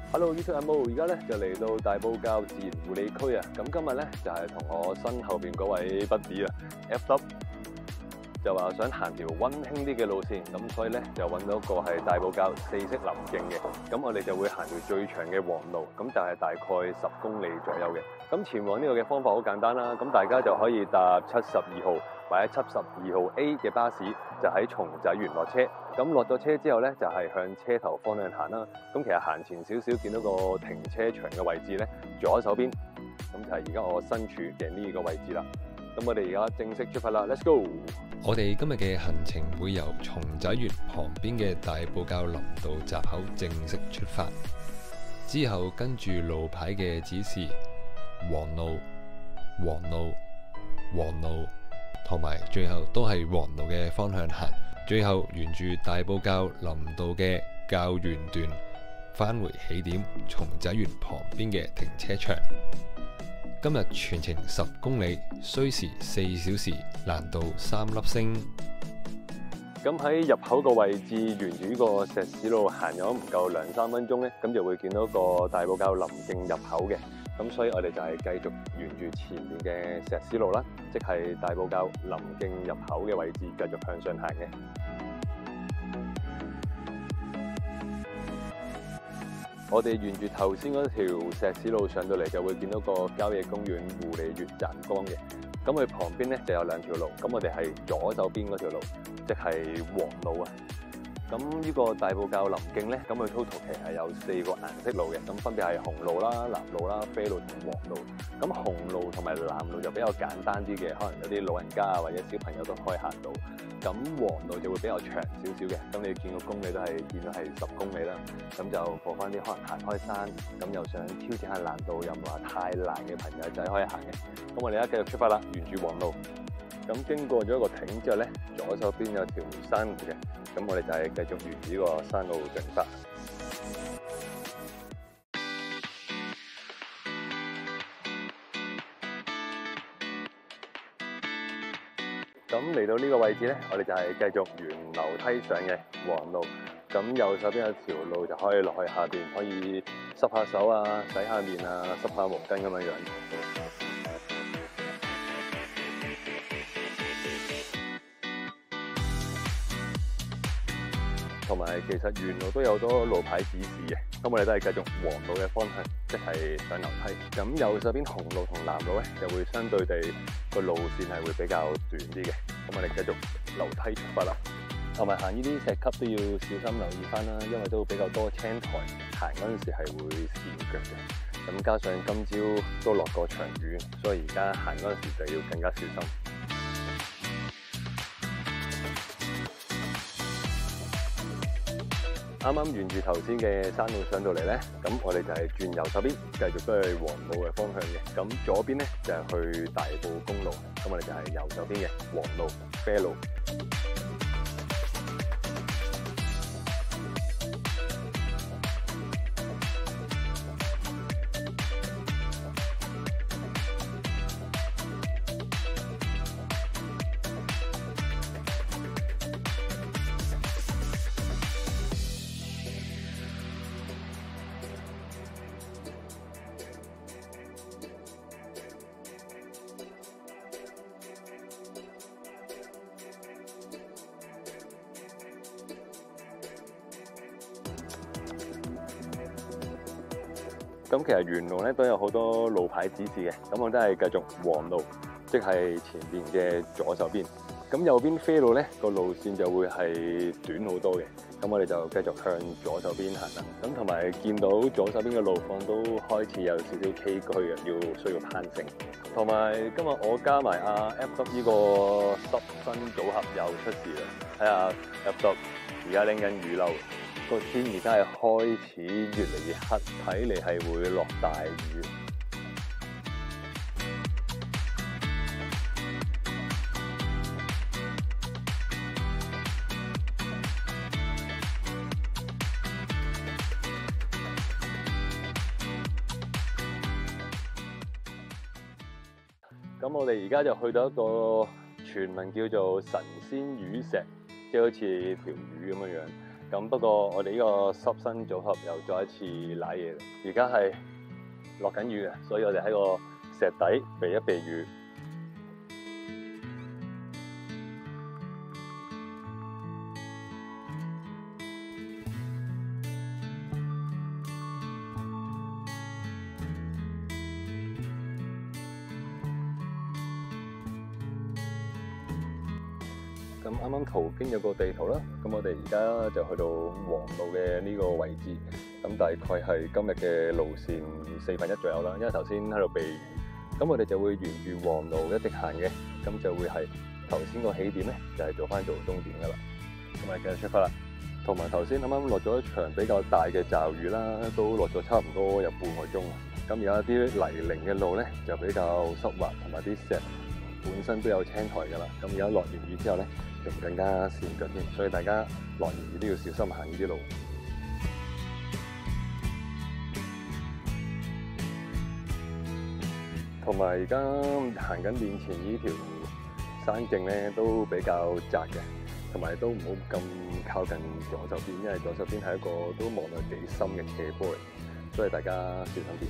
Hello YouTube 阿毛，而家咧就嚟到大埔滘自然護理區啊！咁今日咧就係同我身後邊嗰位 buddy 啊 FW 就話想行條溫馨啲嘅路線，咁所以咧就揾到個係大埔滘四色林徑嘅，咁我哋就會行條最長嘅黃路，咁就係大概10公里左右嘅。咁前往呢個嘅方法好簡單啦，咁大家就可以搭72號或者72號 A 嘅巴士，就喺松仔園落車。咁落咗車之後咧，就係向車頭方向行啦。咁其實行前少少，見到個停車場嘅位置咧，左手邊，咁就係而家我身處嘅呢個位置啦。咁我哋而家正式出發啦 ，Let's go！我哋今日嘅行程會由松仔園旁邊嘅大埔滘林道閘口正式出發，之後跟住路牌嘅指示，黃路、黃路、黃路，同埋最後都係黃路嘅方向行，最後沿住大埔滘林道嘅滘園段返回起點松仔園旁邊嘅停車場。今日全程10公里，需時4小時，難度3粒星。咁喺入口個位置，沿住呢個石屎路行咗唔夠2-3分鐘咧，咁就會見到個大埔滘林徑入口嘅。咁所以我哋就係繼續沿住前面嘅石屎路啦，即係大埔滘林徑入口嘅位置，繼續向上行嘅。我哋沿住頭先嗰條石屎路上到嚟，就會見到個郊野公園護理員站崗嘅。咁佢旁邊咧就有2條路，咁我哋係左手邊嗰條路，即係黃路啊。咁呢個大埔滘林徑咧，咁佢 total 其實係有4個顏色路嘅，咁分別係紅路啦、藍路啦、啡路同黃路。咁紅路同埋藍路就比較簡單啲嘅，可能有啲老人家啊或者小朋友都可以行到。咁黃路就會比較長少少嘅，咁你見個公里都係見到係10公里啦。咁就放翻啲可能行開山，咁又想挑戰下難度又唔話太難嘅朋友仔可以行嘅。咁我哋而家繼續出發啦，沿住黃路。咁經過咗一個亭之後咧，左手邊有條山路嘅，咁我哋就係繼續沿住呢個山路進發。咁嚟到呢個位置咧，我哋就係繼續沿樓梯上嘅黃路。咁右手邊有條路就可以落去下邊，可以濕下手啊、洗下面啊、濕下毛巾咁樣樣。同埋其實沿路都有好多路牌指示嘅，咁我哋都係繼續黃路嘅方向，即係上樓梯。咁右手邊紅路同藍路咧，就會相對地個路線係會比較短啲嘅。咁我哋繼續樓梯出發啦。同埋行呢啲石級都要小心留意翻啦，因為都比較多青苔，行嗰陣時係會跣腳嘅。咁加上今朝都落過場雨，所以而家行嗰陣時就要更加小心。啱啱沿住頭先嘅山路上到嚟咧，咁我哋就係轉右手邊，繼續都係黃路嘅方向嘅。咁左邊咧就係去大埔公路，咁我哋就係右手邊嘅黃路、啡路。咁其實沿路咧都有好多路牌指示嘅，咁我都係繼續黃路，即係前邊嘅左手邊。咁右邊啡路咧個路線就會係短好多嘅，咁我哋就繼續向左手邊行啦。咁同埋見到左手邊嘅路況都開始有少少崎嶇嘅，需要攀升。同埋今日我加埋阿 FW 呢個濕身組合又出事啦，睇下 FW 而家拎緊雨褸。個天而家係開始越嚟越黑，睇嚟係會落大雨。咁我哋而家就去到一個傳聞叫做神仙魚石，即係好似條魚咁樣樣。咁不過我哋呢個濕身組合又再一次瀨嘢啦。而家係落緊雨嘅，所以我哋喺個石底避一避雨。咁啱啱途經有個地圖啦，咁我哋而家就去到黃路嘅呢個位置，咁大概係今日嘅路線1/4左右啦。因為頭先喺度避雨，咁我哋就會沿住黃路一直行嘅，咁就會係頭先個起點咧，就係做終點噶啦。咁我哋繼續出發啦。同埋頭先啱啱落咗一場比較大嘅驟雨啦，都落咗差唔多有半個鐘。咁而家啲泥濘嘅路咧就比較濕滑，同埋啲石本身都有青苔噶啦。咁而家落完雨之後咧，就更加跣腳添，所以大家落完雨都要小心行呢啲路。同埋而家行緊面前呢條山徑咧，都比較窄嘅，同埋都唔好咁靠近左手邊，因為左手邊係一個都望到幾深嘅斜坡嚟，所以大家小心啲。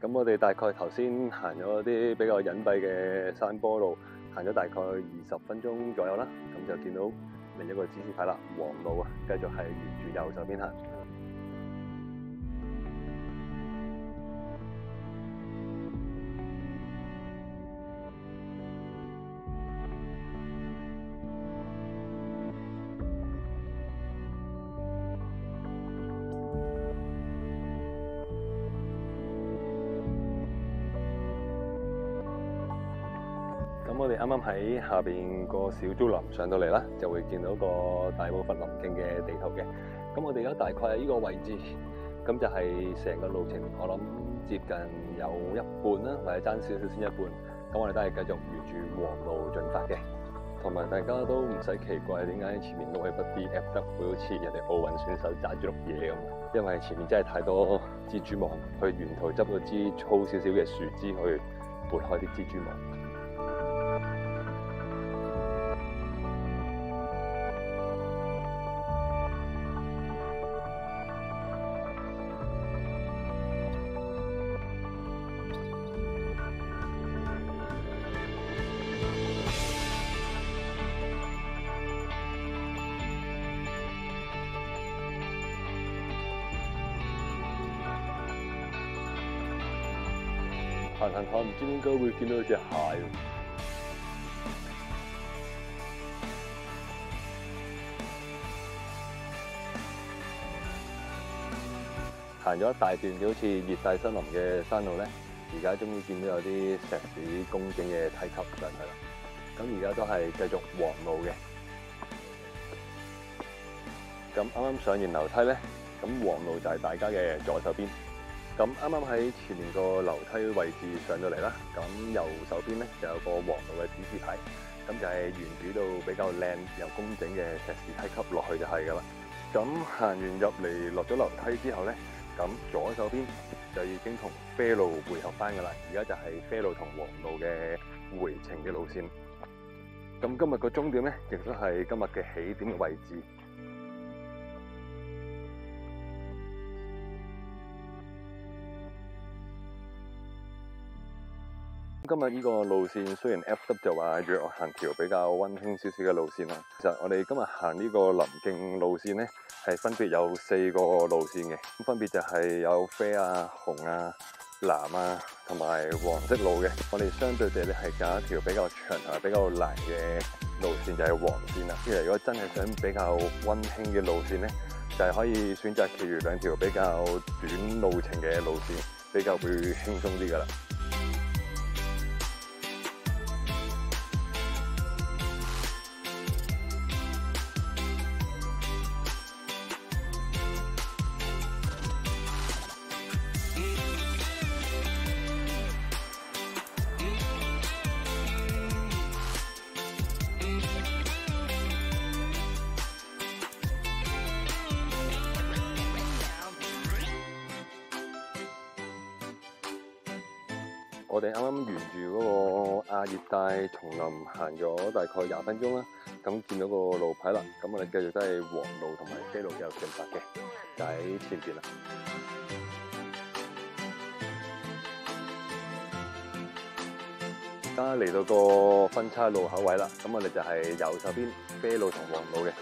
咁我哋大概頭先行咗啲比較隱蔽嘅山坡路，行咗大概20分鐘左右啦，咁就見到另一個指示牌啦，黃路啊，繼續係沿住右手邊行。咁我哋啱啱喺下邊個小竹林上到嚟啦，就會見到個大埔佛林徑嘅地圖嘅。咁我哋而家大概喺呢個位置，咁就係成個路程，我諗接近有一半啦，或者爭少少先一半。咁我哋都係繼續沿住黃路進發嘅。同埋大家都唔使奇怪點解前面嗰位不啲 F 得會好似人哋奧運選手揸住碌嘢咁，因為前面真係太多蜘蛛網，去沿途執到支粗少少嘅樹枝去撥開啲蜘蛛網。行行下唔知點解會見到隻蟹喎。行咗一大段好似熱帶森林嘅山路咧，而家終於見到有啲石屎工整嘅梯級上去啦。咁而家都係繼續黃路嘅。咁啱啱上完樓梯咧，咁黃路就係大家嘅左手邊。咁啱啱喺前面個樓梯位置上到嚟啦，咁右手邊咧就有個黃路嘅指示牌，咁就係沿住到比較靚又工整嘅石屎梯級落去就係㗎啦。咁行完入嚟落咗樓梯之後咧，咁左手邊就已經同啡路匯合翻㗎啦。而家就係啡路同黃路嘅回程嘅路線。咁今日個終點咧，亦都係今日嘅起點嘅位置。今日呢個路線雖然 FW 就話約我行條比較溫馨少少嘅路線啦，其實我哋今日行呢個林徑路線咧，係分別有4個路線嘅，咁分別就係有啡啊、紅啊、藍啊同埋黃色路嘅。我哋相對地咧係揀一條比較長啊、比較難嘅路線，就係黃線啦。因為如果真係想比較溫馨嘅路線咧，就係可以選擇其餘2條比較短路程嘅路線，比較會輕鬆啲噶啦。我哋啱啱沿住嗰個亞熱帶叢林行咗大概20分鐘啦，咁見到個路牌啦，咁我哋繼續都係黃路同埋啡路繼續進發嘅，就喺前邊啦。而家嚟到個分叉路口位啦，咁我哋就係右手邊啡路同黃路嘅。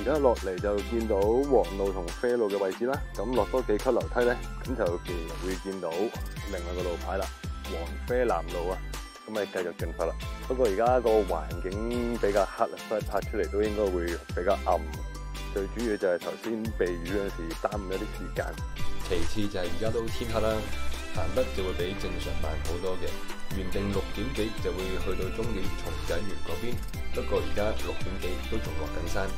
而家落嚟就見到黃路同啡路嘅位置啦，咁落多幾級樓梯咧，咁就會見到另外個路牌啦，黃啡藍路啊，咁咪繼續進發啦。不過而家個環境比較黑啊，所以拍出嚟都應該會比較暗。最主要就係頭先避雨嗰陣時耽誤咗啲時間。其次就係而家都天黑啦，行得就會比正常慢好多嘅。原定6點幾就會去到終點松仔園嗰邊，不過而家6點幾都仲落緊山。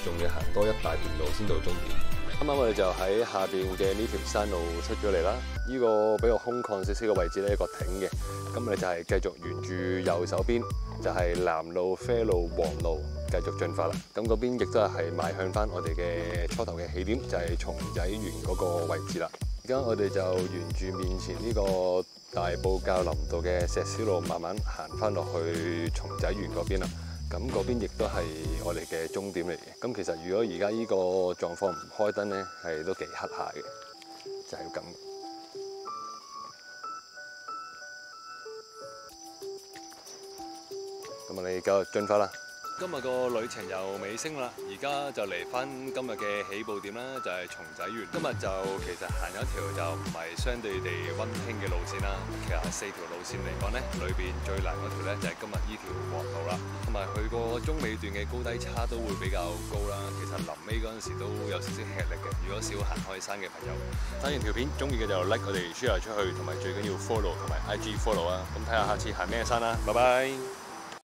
仲要行多一大段路先到終點。啱啱我哋就喺下邊嘅呢條山路出咗嚟啦。呢個比較空曠少少嘅位置咧，一個亭嘅。咁我哋就係繼續沿住右手邊，就係藍路、啡路、黃路繼續進發啦。咁嗰邊亦都係邁向翻我哋嘅初頭嘅起點，就係松仔園嗰個位置啦。而家我哋就沿住面前呢個大埔滘林道嘅石屎路，慢慢行翻落去松仔園嗰邊啦。咁嗰邊亦都係我哋嘅終點嚟嘅。咁其實如果而家呢個狀況唔開燈咧，係都幾黑下嘅，就係咁。咁我哋繼續進發啦。今日個旅程又尾聲啦，而家就嚟翻今日嘅起步點啦，就係松仔園。今日就其實行咗一條就唔係相對地溫馨嘅路線啦。其實4條路線嚟講咧，裏邊最難嗰條咧就係今日呢條黃路啦，同埋佢個中尾段嘅高低差都會比較高啦。其實臨尾嗰陣時都有少少吃力嘅。如果少行開山嘅朋友，睇完條片中意嘅就 like 我哋 share 出去，同埋最緊要 follow 同埋 IG follow 啊。咁睇下下次行咩山啦，拜拜。